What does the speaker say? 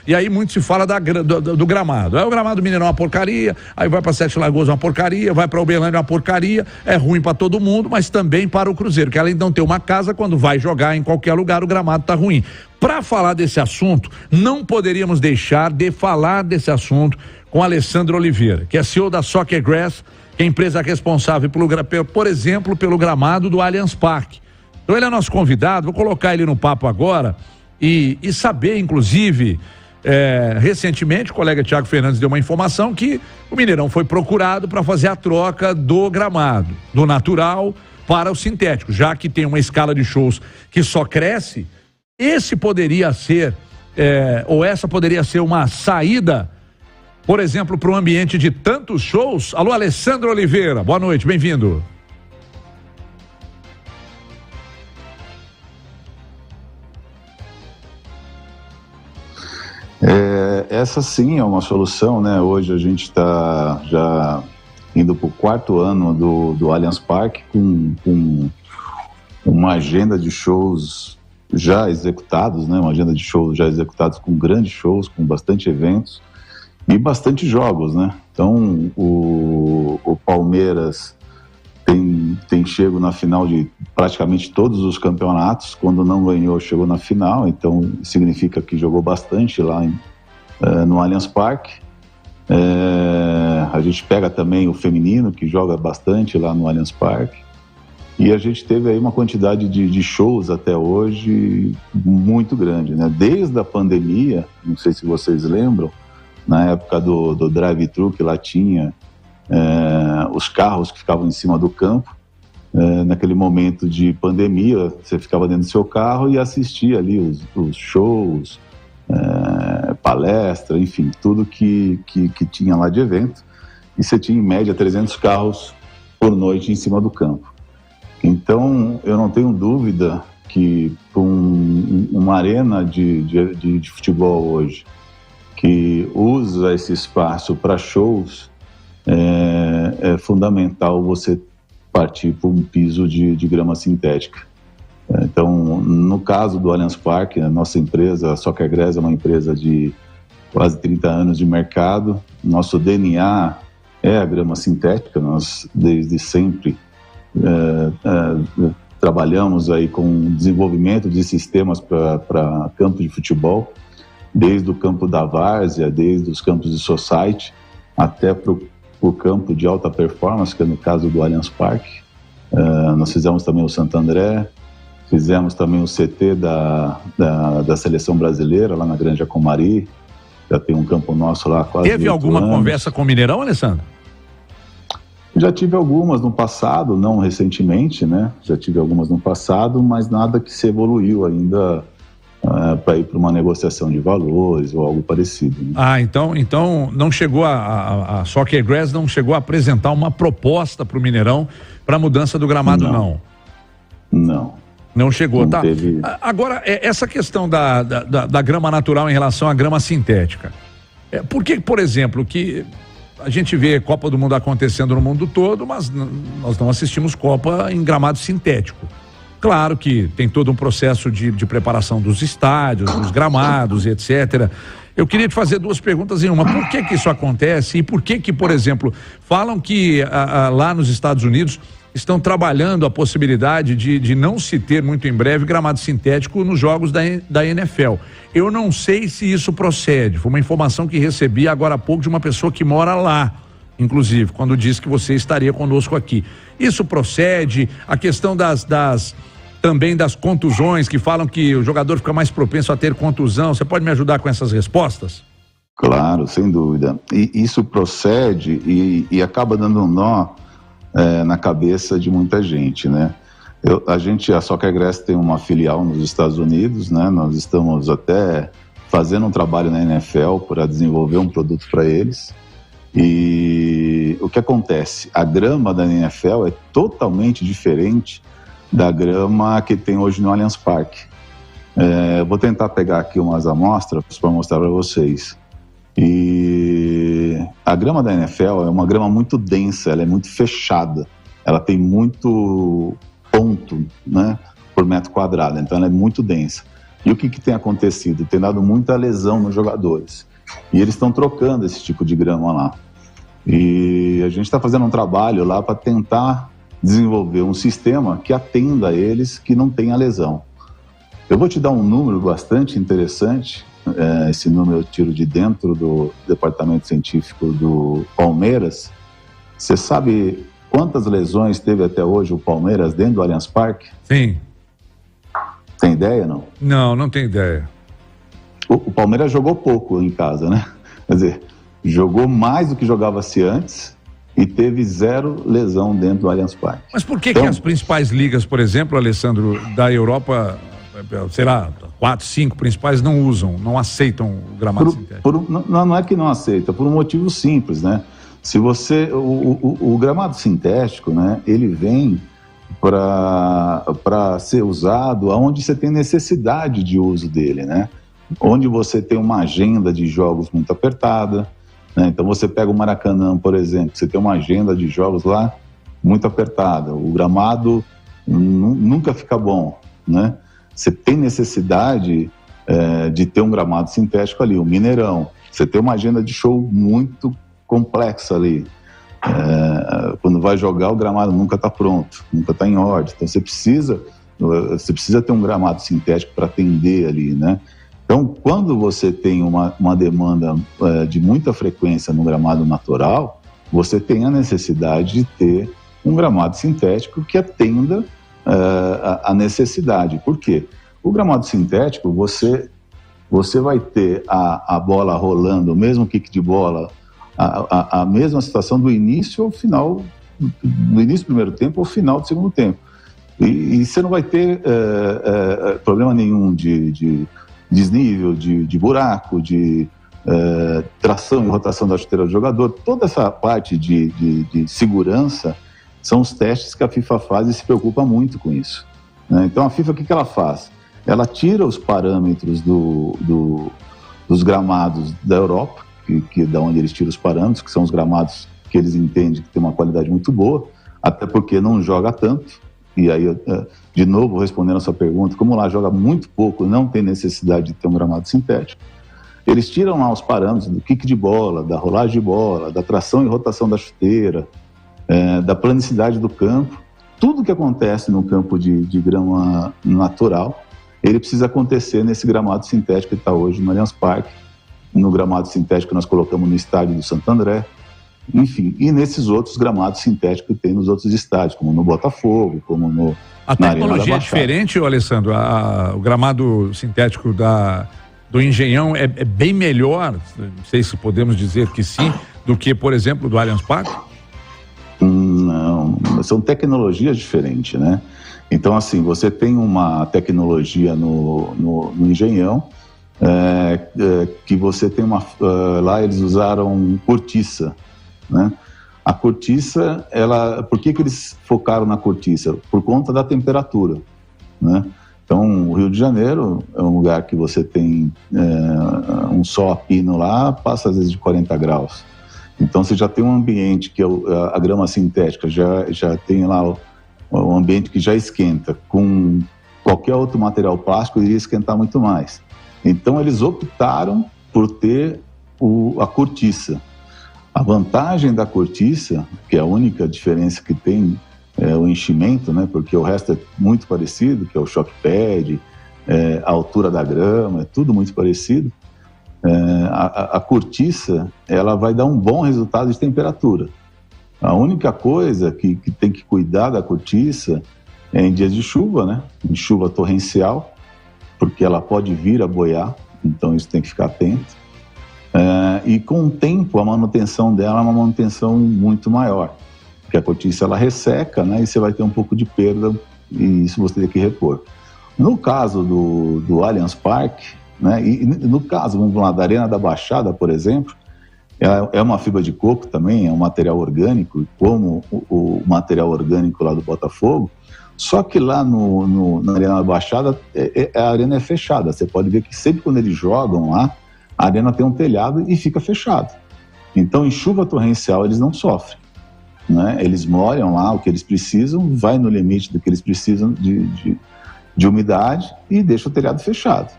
E aí muito se fala do gramado. Aí o gramado do Mineirão é uma porcaria, aí vai para Sete Lagoas uma porcaria, vai para Uberlândia uma porcaria, é ruim para todo mundo, mas também para o Cruzeiro, que além de não ter uma casa, quando vai jogar em qualquer lugar, o gramado tá ruim. Para falar desse assunto, não poderíamos deixar de falar desse assunto com Alessandro Oliveira, que é CEO da Soccer Grass, que é a empresa responsável, por exemplo, pelo gramado do Allianz Parque. Então ele é nosso convidado, vou colocar ele no papo agora e saber, inclusive, recentemente o colega Thiago Fernandes deu uma informação que o Mineirão foi procurado para fazer a troca do gramado, do natural para o sintético, já que tem uma escala de shows que só cresce. Esse poderia ser, ou essa poderia ser uma saída, por exemplo, para um ambiente de tantos shows. Alô, Alessandro Oliveira, boa noite, bem-vindo. Essa sim é uma solução, né? Hoje a gente está já indo para o 4º ano do Allianz Parque com uma agenda de shows já executados, né? Uma agenda de shows já executados com grandes shows, com bastante eventos e bastante jogos, né? Então o Palmeiras tem chego na final de praticamente todos os campeonatos. Quando não ganhou, chegou na final, então significa que jogou bastante lá no Allianz Parque. A gente pega também o feminino, que joga bastante lá no Allianz Parque, e a gente teve aí uma quantidade de shows até hoje muito grande, né? Desde a pandemia, não sei se vocês lembram, na época do drive-thru, que lá tinha os carros que ficavam em cima do campo. Naquele momento de pandemia, você ficava dentro do seu carro e assistia ali os shows, palestra, enfim, tudo que tinha lá de evento, e você tinha em média 300 carros por noite em cima do campo. Então eu não tenho dúvida que uma arena de futebol hoje que usa esse espaço para shows, é fundamental você partir para um piso de grama sintética. Então, no caso do Allianz Parque, a nossa empresa, a Soccer Grass, é uma empresa de quase 30 anos de mercado. Nosso DNA é a grama sintética. Nós, desde sempre, trabalhamos aí com desenvolvimento de sistemas para campo de futebol, desde o campo da várzea, desde os campos de society, até para o campo de alta performance, que é no caso do Allianz Parque. Nós fizemos também o Santo André, fizemos também o CT da Seleção Brasileira, lá na Granja Comari. Já tem um campo nosso lá quase. Teve alguma conversa com o Mineirão, Alessandro? Já tive algumas no passado, não recentemente, né? Já tive algumas no passado, mas nada que se evoluiu ainda para ir para uma negociação de valores ou algo parecido, né? Então não chegou a Soccer Grass não chegou a apresentar uma proposta para o Mineirão para a mudança do gramado, não? Não chegou, tá? Teve... Agora, essa questão da grama natural em relação à grama sintética. Por que, por exemplo, que a gente vê Copa do Mundo acontecendo no mundo todo, mas nós não assistimos Copa em gramado sintético? Claro que tem todo um processo de preparação dos estádios, dos gramados, etc. Eu queria te fazer duas perguntas em uma. Por que isso acontece e por que, por exemplo, falam que lá nos Estados Unidos estão trabalhando a possibilidade de não se ter muito em breve gramado sintético nos jogos da NFL. Eu não sei se isso procede. Foi uma informação que recebi agora há pouco de uma pessoa que mora lá, inclusive, quando disse que você estaria conosco aqui. Isso procede? A questão também das contusões, que falam que o jogador fica mais propenso a ter contusão. Você pode me ajudar com essas respostas? Claro, sem dúvida. E isso procede e acaba dando um nó na cabeça de muita gente, né? A Soccer Grass tem uma filial nos Estados Unidos, né? Nós estamos até fazendo um trabalho na NFL para desenvolver um produto para eles. E o que acontece? A grama da NFL é totalmente diferente da grama que tem hoje no Allianz Parque. Vou tentar pegar aqui umas amostras para mostrar para vocês. E a grama da NFL é uma grama muito densa, ela é muito fechada, ela tem muito ponto, né, por metro quadrado, então ela é muito densa. E o que tem acontecido? Tem dado muita lesão nos jogadores. E eles estão trocando esse tipo de grama lá. E a gente está fazendo um trabalho lá para tentar desenvolver um sistema que atenda a eles que não tenha lesão. Eu vou te dar um número bastante interessante. Esse número eu tiro de dentro do departamento científico do Palmeiras. Você sabe quantas lesões teve até hoje o Palmeiras dentro do Allianz Parque? Sim. Tem ideia, não? Não tenho ideia. O Palmeiras jogou pouco em casa, né? Quer dizer, jogou mais do que jogava-se antes e teve 0 lesão dentro do Allianz Parque. Mas por que as principais ligas, por exemplo, Alessandro, da Europa, sei lá, 4, 5 principais não aceitam o gramado sintético? Não é que não aceita, por um motivo simples, né? Se você, o gramado sintético, né, ele vem para ser usado onde você tem necessidade de uso dele, né? Onde você tem uma agenda de jogos muito apertada, né? Então você pega o Maracanã, por exemplo, você tem uma agenda de jogos lá muito apertada, o gramado nunca fica bom, né? Você tem necessidade de ter um gramado sintético ali, o Mineirão, você tem uma agenda de show muito complexa ali. Quando vai jogar, o gramado nunca está pronto, nunca está em ordem. Então você precisa ter um gramado sintético para atender ali, né? Então, quando você tem uma demanda de muita frequência no gramado natural, você tem a necessidade de ter um gramado sintético que atenda a necessidade. Por quê? O gramado sintético, você vai ter a bola rolando, o mesmo kick de bola, a mesma situação do início ao final, do início do primeiro tempo ao final do segundo tempo. E você não vai ter problema nenhum de desnível, de buraco, de tração e rotação da chuteira do jogador. Toda essa parte de segurança são os testes que a FIFA faz e se preocupa muito com isso, né? Então a FIFA, o que ela faz? Ela tira os parâmetros dos gramados da Europa, que da onde eles tiram os parâmetros, que são os gramados que eles entendem que tem uma qualidade muito boa, até porque não joga tanto. E aí, de novo, respondendo a sua pergunta, como lá joga muito pouco, não tem necessidade de ter um gramado sintético, eles tiram lá os parâmetros do kick de bola, da rolagem de bola, da tração e rotação da chuteira, da planicidade do campo. Tudo que acontece no campo de grama natural, ele precisa acontecer nesse gramado sintético que está hoje no Allianz Parque, no gramado sintético que nós colocamos no estádio do Santo André, enfim, e nesses outros gramados sintéticos que tem nos outros estádios, como no Botafogo, como no... A tecnologia é diferente, Alessandro? O gramado sintético do Engenhão é bem melhor, não sei se podemos dizer que sim, do que, por exemplo, do Allianz Parque? Não, são tecnologias diferentes, né? Então, assim, você tem uma tecnologia no Engenhão, que você tem lá eles usaram cortiça, né? A cortiça, por que eles focaram na cortiça? Por conta da temperatura, né? Então, o Rio de Janeiro é um lugar que você tem um sol a pino lá, passa às vezes de 40 graus. Então, você já tem um ambiente que a grama sintética já tem lá um ambiente que já esquenta. Com qualquer outro material plástico, iria esquentar muito mais. Então, eles optaram por ter a cortiça. A vantagem da cortiça, que é a única diferença que tem, é o enchimento, né? Porque o resto é muito parecido, que é o shock pad, a altura da grama, é tudo muito parecido. A cortiça, ela vai dar um bom resultado de temperatura. A única coisa que tem que cuidar da cortiça é em dias de chuva, né? Em chuva torrencial, porque ela pode vir a boiar, então isso tem que ficar atento. E com o tempo, a manutenção dela é uma manutenção muito maior, porque a cortiça ela resseca, né? E você vai ter um pouco de perda, e isso você tem que repor. No caso do Allianz Parque, né? E no caso, vamos lá, da Arena da Baixada, por exemplo, é uma fibra de coco também, é um material orgânico, como o material orgânico lá do Botafogo, só que lá na Arena da Baixada, a arena é fechada. Você pode ver que sempre quando eles jogam lá, a arena tem um telhado e fica fechado. Então, em chuva torrencial, eles não sofrem, né? Eles molham lá o que eles precisam, vai no limite do que eles precisam de umidade e deixa o telhado fechado.